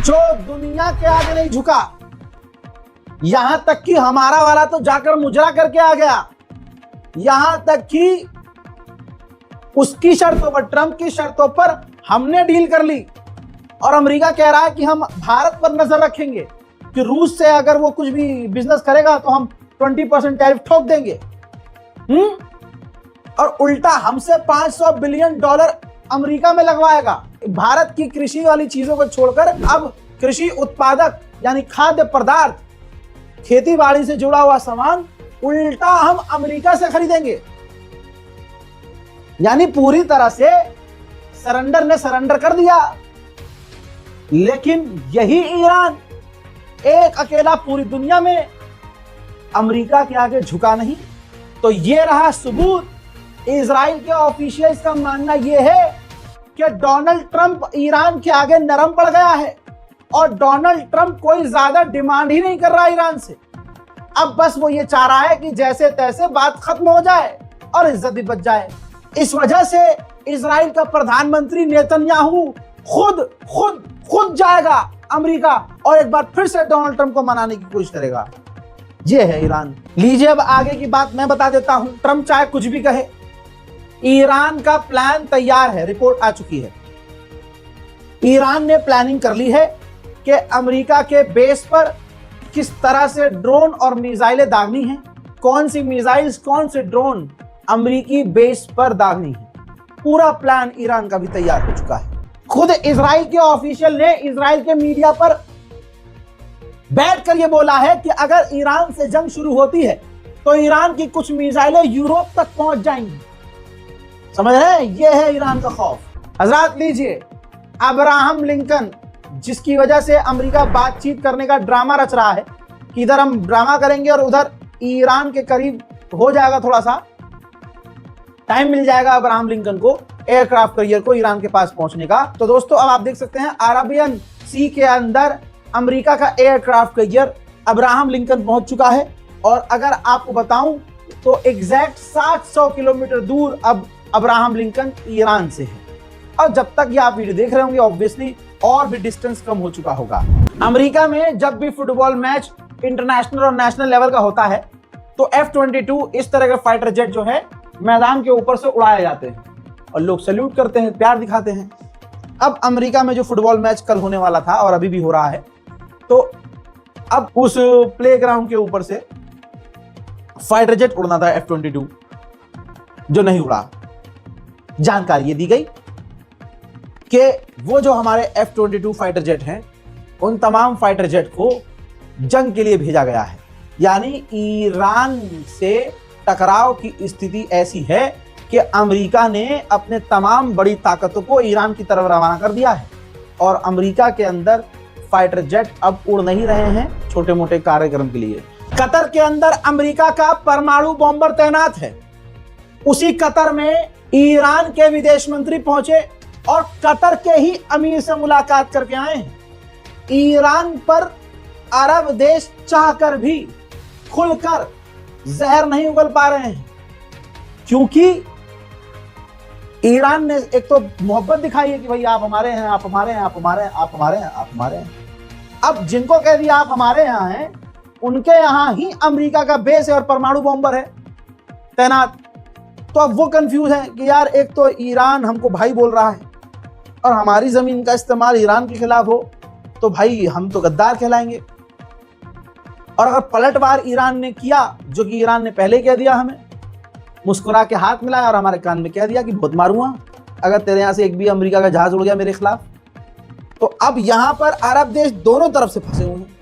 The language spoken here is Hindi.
जो दुनिया के आगे नहीं झुका, यहां तक कि हमारा वाला तो जाकर मुजरा करके आ गया, यहां तक कि उसकी शर्तों पर, ट्रंप की शर्तों पर हमने डील कर ली। और अमेरिका कह रहा है कि हम भारत पर नजर रखेंगे कि रूस से अगर वो कुछ भी बिजनेस करेगा तो हम 20% टैरिफ ठोक देंगे। और उल्टा हमसे $500 बिलियन अमेरिका में लगवाएगा। भारत की कृषि वाली चीजों को छोड़कर अब कृषि उत्पादक यानी खाद्य पदार्थ, खेती बाड़ी से जुड़ा हुआ सामान उल्टा हम अमेरिका से खरीदेंगे। यानी पूरी तरह से सरेंडर ने सरेंडर कर दिया। लेकिन यही ईरान एक अकेला पूरी दुनिया में अमेरिका के आगे झुका नहीं। तो यह रहा सबूत। इजराइल के ऑफिशियल्स का मानना यह है कि डोनाल्ड ट्रंप ईरान के आगे नरम पड़ गया है और डोनाल्ड ट्रंप कोई ज्यादा डिमांड ही नहीं कर रहा ईरान से। अब बस वो ये चाह रहा है कि जैसे तैसे बात खत्म हो जाए और इज्जत भी बच जाए। इस वजह से इजराइल का प्रधानमंत्री नेतन्याहू खुद जाएगा अमेरिका और एक बार फिर से डोनाल्ड ट्रंप को मनाने की कोशिश करेगा। ये है ईरान। लीजिए अब आगे की बात मैं बता देता हूं। ट्रंप चाहे कुछ भी कहे, ईरान का प्लान तैयार है, रिपोर्ट आ चुकी है। ईरान ने प्लानिंग कर ली है कि अमेरिका के बेस पर किस तरह से ड्रोन और मिसाइलें दागनी है, कौन सी मिसाइल्स, कौन से ड्रोन अमेरिकी बेस पर दागनी है। पूरा प्लान ईरान का भी तैयार हो चुका है। खुद इजराइल के ऑफिशियल ने इजराइल के मीडिया पर बैठकर यह बोला है कि अगर ईरान से जंग शुरू होती है तो ईरान की कुछ मिसाइलें यूरोप तक पहुंच जाएंगी। समझ रहे हैं? यह है ईरान का खौफ। हजरात लीजिए, अब्राहम लिंकन, जिसकी वजह से अमेरिका बातचीत करने का ड्रामा रच रहा है कि इधर हम ड्रामा करेंगे और उधर ईरान के करीब हो जाएगा, थोड़ा सा टाइम मिल जाएगा अब्राहम लिंकन को, एयरक्राफ्ट कैरियर को ईरान के पास पहुंचने का। तो दोस्तों अब आप देख सकते हैं अरेबियन सी के अंदर अमेरिका का एयरक्राफ्ट कैरियर अब्राहम लिंकन पहुंच चुका है। और अगर आपको बताऊं तो एग्जैक्ट 700 किलोमीटर दूर अब अब्राहम लिंकन ईरान से है। और जब तक ये आप वीडियो देख रहे होंगे ऑब्वियसली और भी डिस्टेंस कम हो चुका होगा। अमेरिका में जब भी फुटबॉल मैच इंटरनेशनल और नेशनल लेवल का होता है तो F-22 इस तरह के फाइटर जेट जो है मैदान के ऊपर से उड़ाए जाते हैं और लोग सैल्यूट करते हैं, प्यार दिखाते हैं। अब अमेरिका में जो फुटबॉल मैच कल होने वाला था और अभी भी हो रहा है, तो अब उस प्लेग्राउंड के ऊपर से फाइटर जेट उड़ना था F-22, जो नहीं उड़ा। जानकारी ये दी गई कि वो जो हमारे F-22 फाइटर जेट हैं, उन तमाम फाइटर जेट को जंग के लिए भेजा गया है। यानी ईरान से टकराव की स्थिति ऐसी है कि अमेरिका ने अपने तमाम बड़ी ताकतों को ईरान की तरफ रवाना कर दिया है और अमेरिका के अंदर फाइटर जेट अब उड़ नहीं रहे हैं छोटे मोटे कार्यक्रम के लिए। कतर के अंदर अमेरिका का परमाणु बॉम्बर तैनात है। उसी कतर में ईरान के विदेश मंत्री पहुंचे और कतर के ही अमीर से मुलाकात करके आए हैं। ईरान पर अरब देश चाहकर भी खुलकर जहर नहीं उगल पा रहे हैं, क्योंकि ईरान ने एक तो मोहब्बत दिखाई है कि भाई आप हमारे हैं, आप हमारे हैं, आप हमारे हैं, आप हमारे हैं, आप हमारे हैं। अब जिनको कह दिया आप हमारे यहाँ हैं, उनके यहाँ ही अमेरिका का बेस है और परमाणु बॉम्बर है तैनात। तो अब वो कंफ्यूज है कि यार एक तो ईरान हमको भाई बोल रहा है और हमारी जमीन का इस्तेमाल ईरान के खिलाफ हो तो भाई हम तो गद्दार कहलाएंगे। और अगर पलटवार ईरान ने किया, जो कि ईरान ने पहले कह दिया, हमें मुस्कुरा के हाथ मिलाया और हमारे कान में कह दिया कि बहुत मारूंगा अगर तेरे यहां से एक भी अमेरिका का जहाज उड़ गया मेरे खिलाफ। तो अब यहां पर अरब देश दोनों तरफ से फंसे हुए हैं।